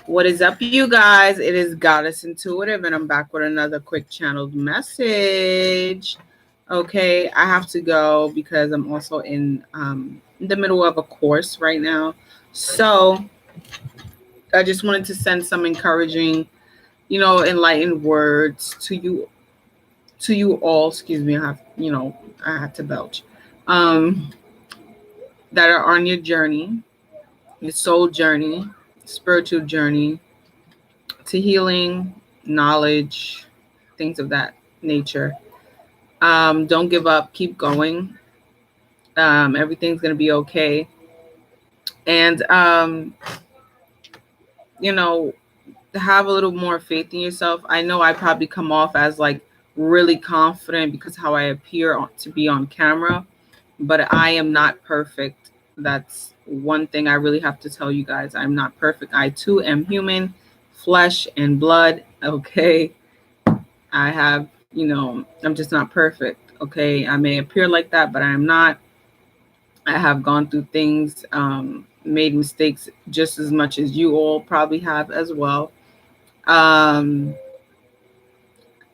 What is up, you guys? It is Goddess Intuitive, and I'm back with another quick channeled message. Okay, I have to go because I'm also in the middle of a course right now. So I just wanted to send some encouraging, enlightened words to you all. Excuse me, I had to belch. Um, that are on your journey, your soul journey, spiritual journey to healing, knowledge, things of that nature. Don't give up, keep going. Everything's going to be okay. And, you know, have a little more faith in yourself. I know I probably come off as like really confident because how I appear to be on camera, but I am not perfect. That's one thing I really have to tell you guys. I'm not perfect. I too am human, flesh and blood. Okay. I have, I'm just not perfect. Okay. I may appear like that, but I am not. I have gone through things, made mistakes just as much as you all probably have as well. Um,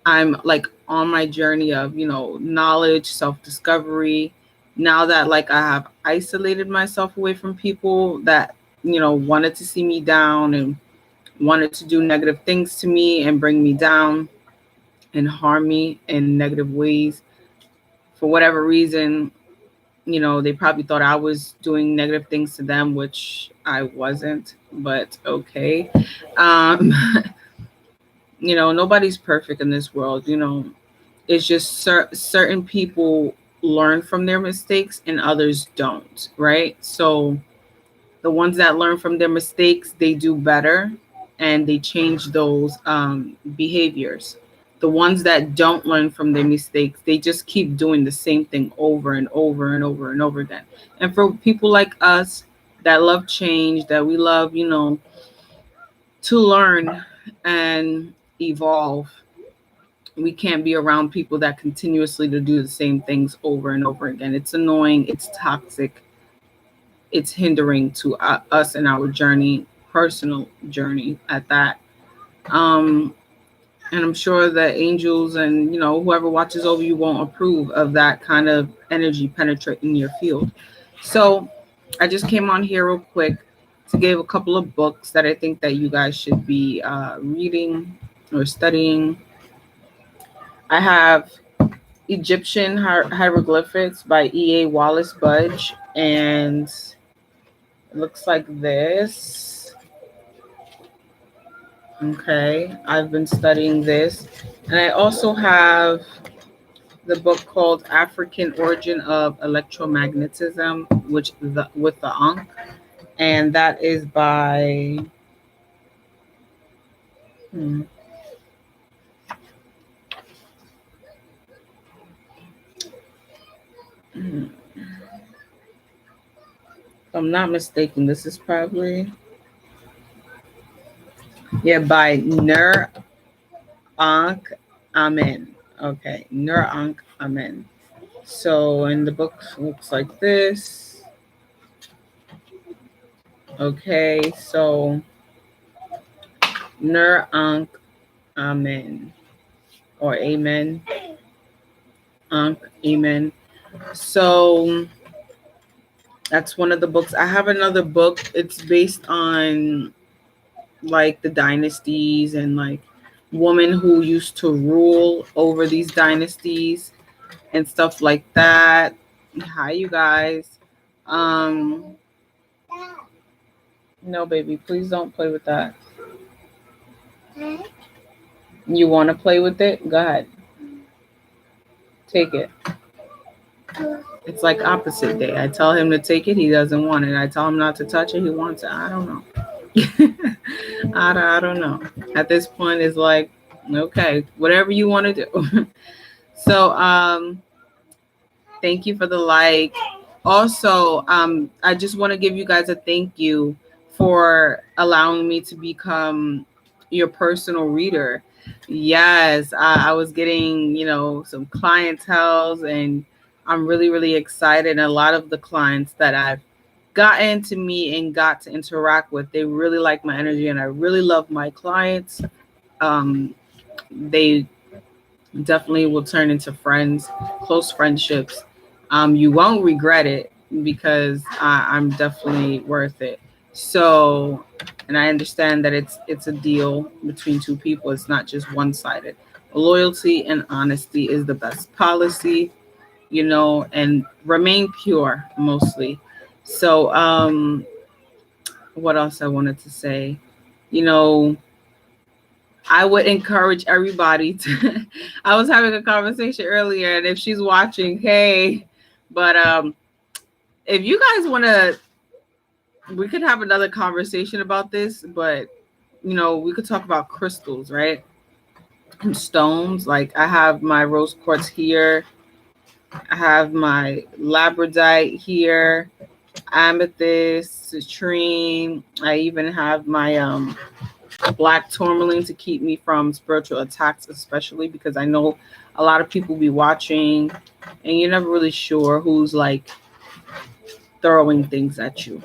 I'm like on my journey of, knowledge, self discovery. Now that like I have isolated myself away from people that, wanted to see me down and wanted to do negative things to me and bring me down and harm me in negative ways for whatever reason. They probably thought I was doing negative things to them, which I wasn't, but okay. um Nobody's perfect in this world. It's just certain people learn from their mistakes and others don't, right? So the ones that learn from their mistakes, they do better and they change those behaviors. The ones that don't learn from their mistakes, they just keep doing the same thing over and over and over and over again. And for people like us that love change, that we love, to learn and evolve, we can't be around people that continuously to do the same things over and over again. It's annoying, it's toxic, it's hindering to us in our journey, personal journey at that. um and I'm sure the angels and whoever watches over you won't approve of that kind of energy penetrating your field. So I just came on here real quick to give a couple of books that I think that you guys should be reading or studying. I have Egyptian Hieroglyphics by E.A. Wallace Budge, and it looks like this. Okay, I've been studying this. And I also have the book called African Origin of Electromagnetism, with the Ankh, and that is by hmm, if I'm not mistaken, this is probably by Nur Ankh Amen. Okay, Nur Ankh Amen. So, and the book looks like this. Okay, so Nur Ankh Amen, or Amen, Ankh Amen. So that's one of the books. I have another book. It's based on like the dynasties and like women who used to rule over these dynasties and stuff like that. Hi, you guys. Um, no, baby, please don't play with that. You want to play with it? Go ahead. Take it. It's like opposite day. I tell him to take it, he doesn't want it. I tell him not to touch it, he wants it. I don't know. I don't know. At this point, it's like, okay, whatever you want to do. So, thank you for the like. Also, I just want to give you guys a thank you for allowing me to become your personal reader. Yes, I was getting, some clientels, and I'm really, really excited. And a lot of the clients that I've got into me and got to interact with, they really like my energy, and I really love my clients. They definitely will turn into friends, close friendships. You won't regret it because I'm definitely worth it. So, and I understand that it's a deal between two people. It's not just one sided. Loyalty and honesty is the best policy, and remain pure mostly. So, what else I wanted to say? You know, I would encourage everybody to. I was having a conversation earlier, and if she's watching, hey, but if you guys want to, we could have another conversation about this. But we could talk about crystals, right? And stones. Like I have my rose quartz here. I have my labradorite here, amethyst, citrine. I even have my black tourmaline to keep me from spiritual attacks, especially because I know a lot of people be watching and you're never really sure who's like throwing things at you.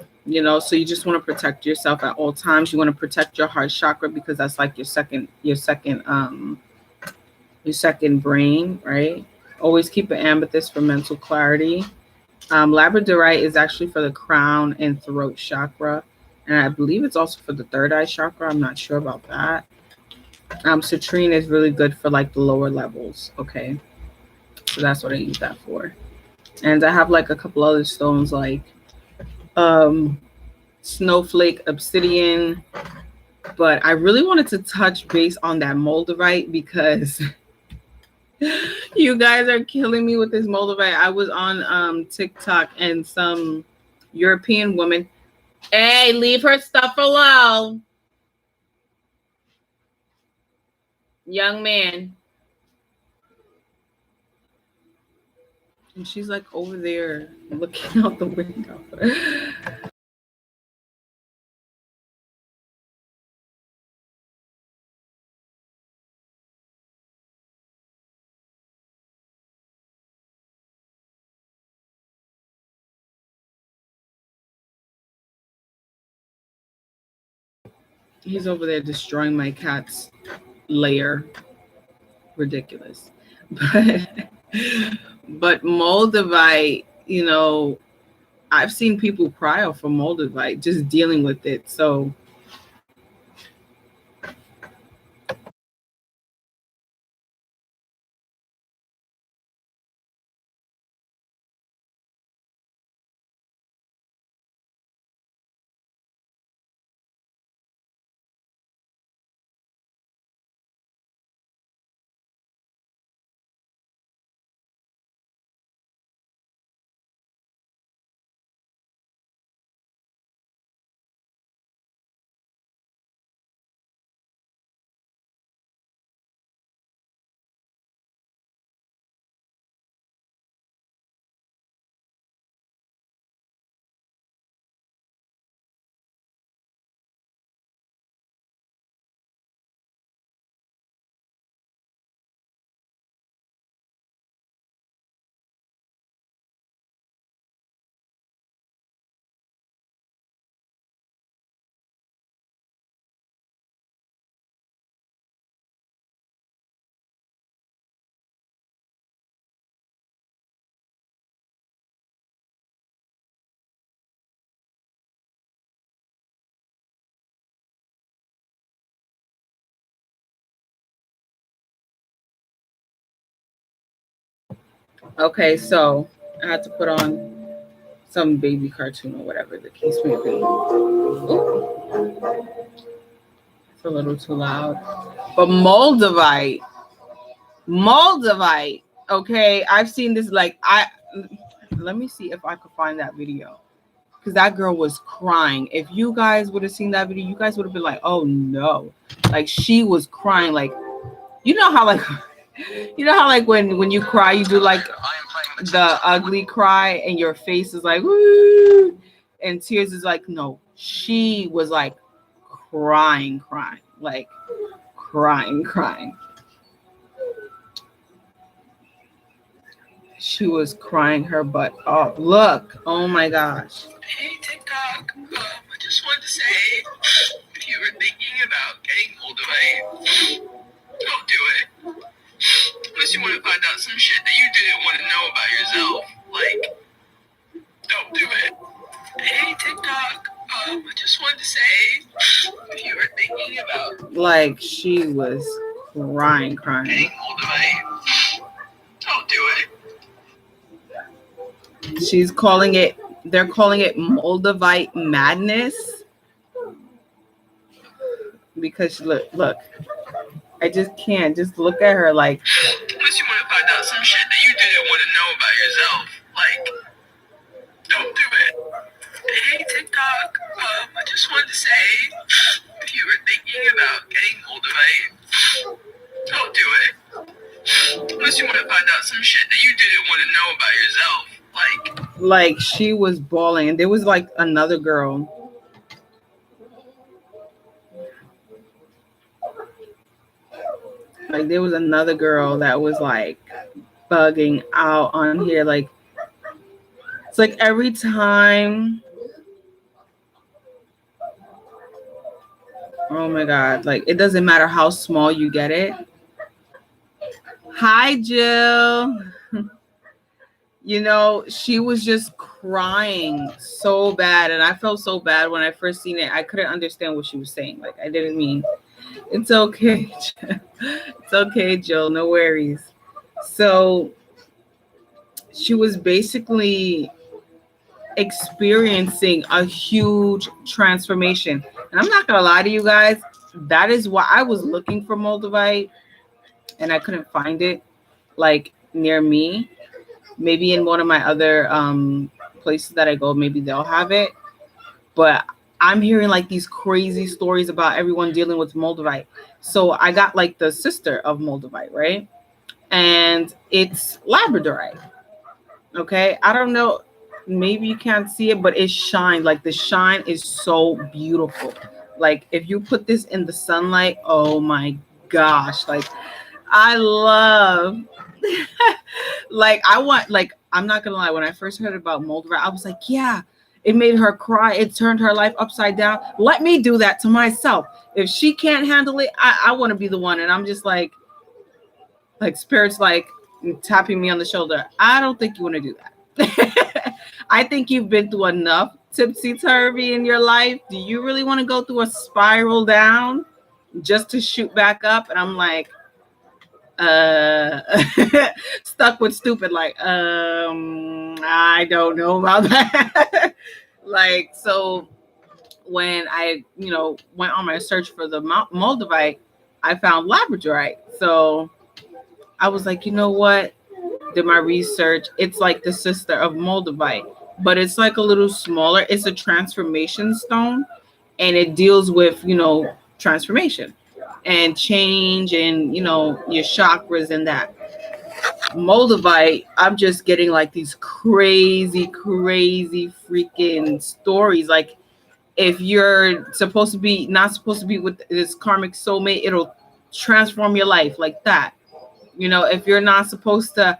So you just want to protect yourself at all times. You want to protect your heart chakra because that's like your second brain, right? Always keep an amethyst for mental clarity. Labradorite is actually for the crown and throat chakra, and I believe it's also for the third eye chakra. I'm not sure about that. Citrine is really good for like the lower levels. Okay, so that's what I use that for. And I have like a couple other stones like um, snowflake, obsidian. But I really wanted to touch base on that Moldovite because you guys are killing me with this Moldovite. I was on TikTok and some European woman. Hey, leave her stuff alone. Young man. And she's like over there looking out the window. He's over there destroying my cat's lair. Ridiculous. But Moldavite, I've seen people cry off of Moldavite just dealing with it. So okay, so I had to put on some baby cartoon or whatever the case may be. Ooh, it's a little too loud. But Moldavite. Okay, I've seen this. Like let me see if I could find that video because that girl was crying. If you guys would have seen that video, you guys would have been like, "Oh no!" Like she was crying. Like you know how like when you cry, you do like the ugly cry, and your face is like, "Woo," and tears is like, no. She was like crying, like crying. She was crying her butt off. Look, oh my gosh. TikTok. I just wanted to say, if you were thinking about getting Moldovite, don't do it. Unless you want to find out some shit that you didn't want to know about yourself. Like, don't do it. Hey, TikTok. I just wanted to say, if you were thinking about... Like, she was crying. Getting Moldovite, don't do it. She's calling it, they're calling it Moldovite madness. Because look, I just can't. Just look at her like. Unless you want to find out some shit that you didn't want to know about yourself. Like, don't do it. Hey, TikTok. I just wanted to say, if you were thinking about getting Moldovite, don't do it. Unless you want to find out some shit that you didn't want to know about yourself. Like she was bawling, and there was like another girl. Like there was another girl that was like bugging out on here. Like it's like every time. Oh my God. Like it doesn't matter how small you get it. Hi, Jill. You know, she was just crying so bad. And I felt so bad when I first seen it. I couldn't understand what she was saying. Like I didn't mean. It's okay. It's okay, Jill. No worries. So she was basically experiencing a huge transformation. And I'm not going to lie to you guys. That is why I was looking for Moldovite and I couldn't find it like near me. Maybe in one of my other places that I go, maybe they'll have it. But I'm hearing like these crazy stories about everyone dealing with Moldovite. So I got like the sister of Moldovite, right? And it's Labradorite. Okay. I don't know. Maybe you can't see it, but it shines. Like the shine is so beautiful. Like if you put this in the sunlight, oh my gosh. Like I love like I want like I'm not gonna lie, when I first heard about Moldovite, I was like, yeah. It made her cry. It turned her life upside down. Let me do that to myself. If she can't handle it, I want to be the one. And I'm just like spirits like tapping me on the shoulder. I don't think you want to do that. I think you've been through enough tipsy-turvy in your life. Do you really want to go through a spiral down just to shoot back up? And I'm like, stuck with stupid, like, I don't know about that. Like, so when I, went on my search for the Moldovite, I found Labradorite. So I was like, you know what? Did my research. It's like the sister of Moldovite, but it's like a little smaller. It's a transformation stone, and it deals with, transformation and change and, your chakras and that. Moldovite, I'm just getting like these crazy freaking stories. Like if you're supposed to be not supposed to be with this karmic soulmate, it'll transform your life like that. If you're not supposed to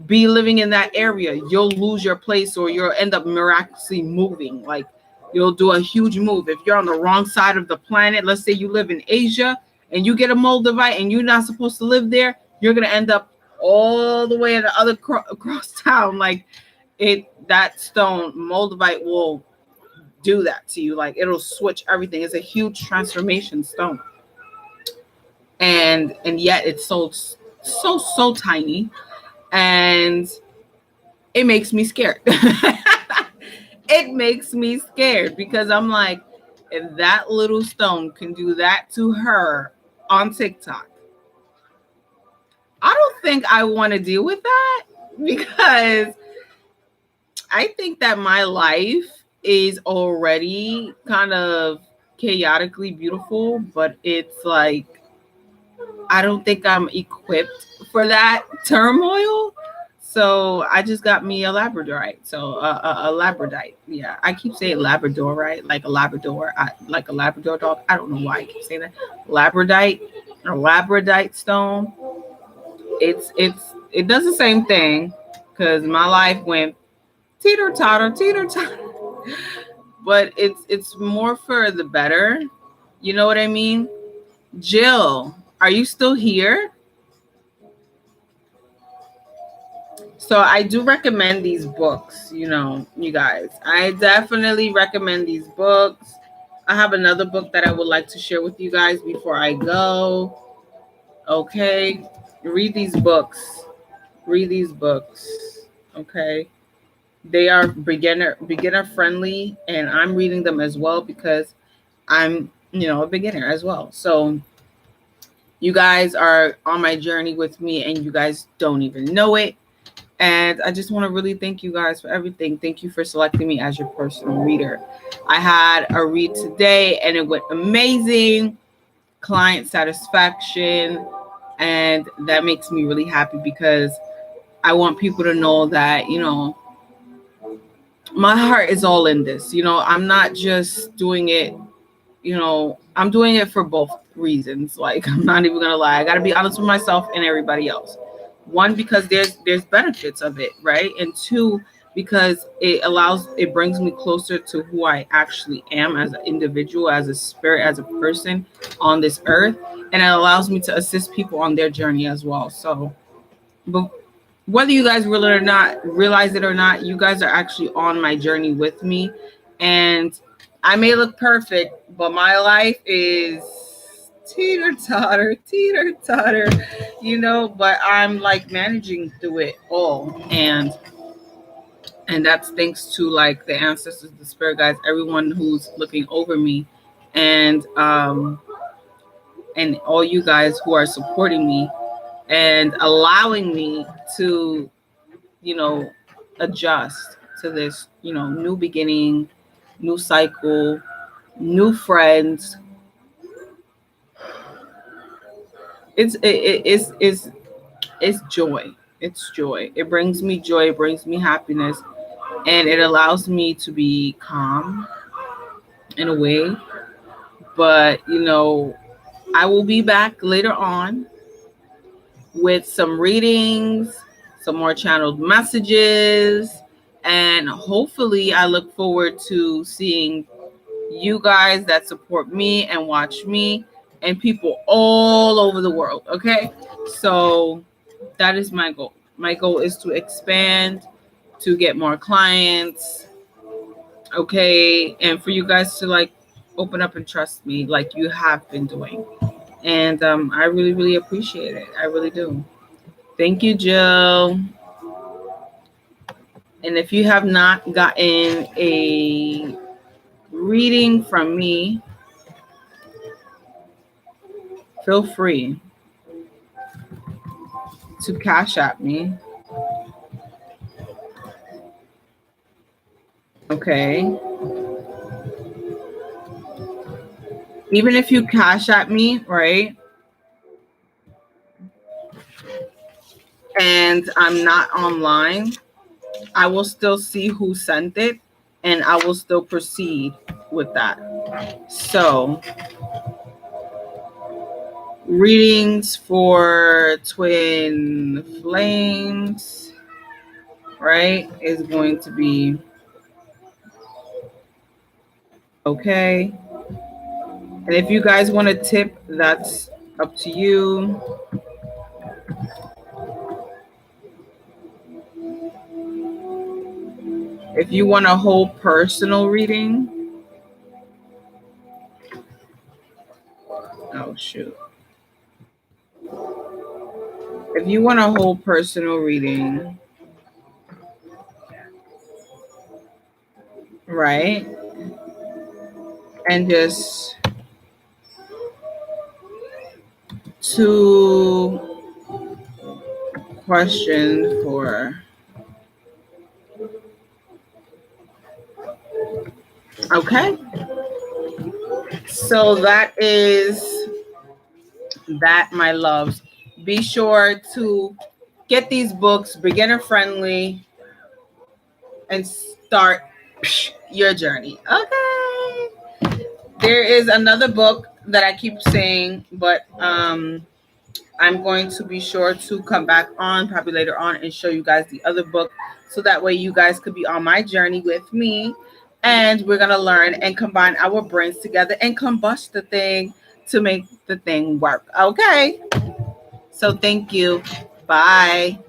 be living in that area, you'll lose your place or you'll end up miraculously moving. Like you'll do a huge move. If you're on the wrong side of the planet, let's say you live in Asia and you get a Moldovite and you're not supposed to live there, you're going to end up all the way at the other across town. Like that stone Moldovite will do that to you. Like it'll switch everything. It's a huge transformation stone. And yet it's so tiny. And it makes me scared. It makes me scared because I'm like, if that little stone can do that to her on TikTok, I don't think I want to deal with that, because I think that my life is already kind of chaotically beautiful, but it's like, I don't think I'm equipped for that turmoil. So I just got me a Labradorite. So a Labradorite. Yeah, I keep saying Labradorite, like a Labrador, like a Labrador dog. I don't know why I keep saying that. Labradorite or Labradorite stone. It does the same thing, because my life went teeter totter. but it's more for the better. You know what I mean? Jill, are you still here? So I do recommend these books, you guys. I definitely recommend these books. I have another book that I would like to share with you guys before I go. Okay. Read these books. Read these books. Okay. They are beginner friendly, and I'm reading them as well because I'm, a beginner as well. So you guys are on my journey with me and you guys don't even know it. And I just want to really thank you guys for everything. Thank you for selecting me as your personal reader. I had a read today and it went amazing. Client satisfaction. And that makes me really happy because I want people to know that, my heart is all in this. I'm not just doing it, I'm doing it for both reasons. Like, I'm not even gonna lie. I gotta be honest with myself and everybody else. One, because there's benefits of it, right? And two, because it brings me closer to who I actually am as an individual, as a spirit, as a person on this earth. And it allows me to assist people on their journey as well. So, but whether you guys realize it or not, you guys are actually on my journey with me. And I may look perfect, but my life is teeter totter, but I'm like managing through it all. And that's thanks to like the ancestors, the spirit guides, everyone who's looking over me, and and all you guys who are supporting me and allowing me to, you know, adjust to this, new beginning, new cycle, new friends. It's joy. It's joy. It brings me joy. It brings me happiness, and it allows me to be calm in a way. But I will be back later on with some readings, some more channeled messages, and hopefully I look forward to seeing you guys that support me and watch me and people all over the world. Okay. So that is my goal. My goal is to expand, to get more clients. Okay. And for you guys to like open up and trust me like you have been doing. And I really, really appreciate it. I really do. Thank you, Jill. And if you have not gotten a reading from me, feel free to cash at me. Okay. Even if you cash at me, right? And I'm not online, I will still see who sent it and I will still proceed with that. So, readings for twin flames, right, is going to be okay. And if you guys want a tip, that's up to you. If you want a whole personal reading, oh shoot. If you want a whole personal reading, right? And just two questions for, okay. So that is that, my loves. Be sure to get these books, beginner friendly, and start your journey. Okay. There is another book that I keep saying, but I'm going to be sure to come back on probably later on and show you guys the other book, so that way you guys could be on my journey with me. and we're going to learn and combine our brains together and combust the thing to make the thing work. Okay. So thank you. Bye.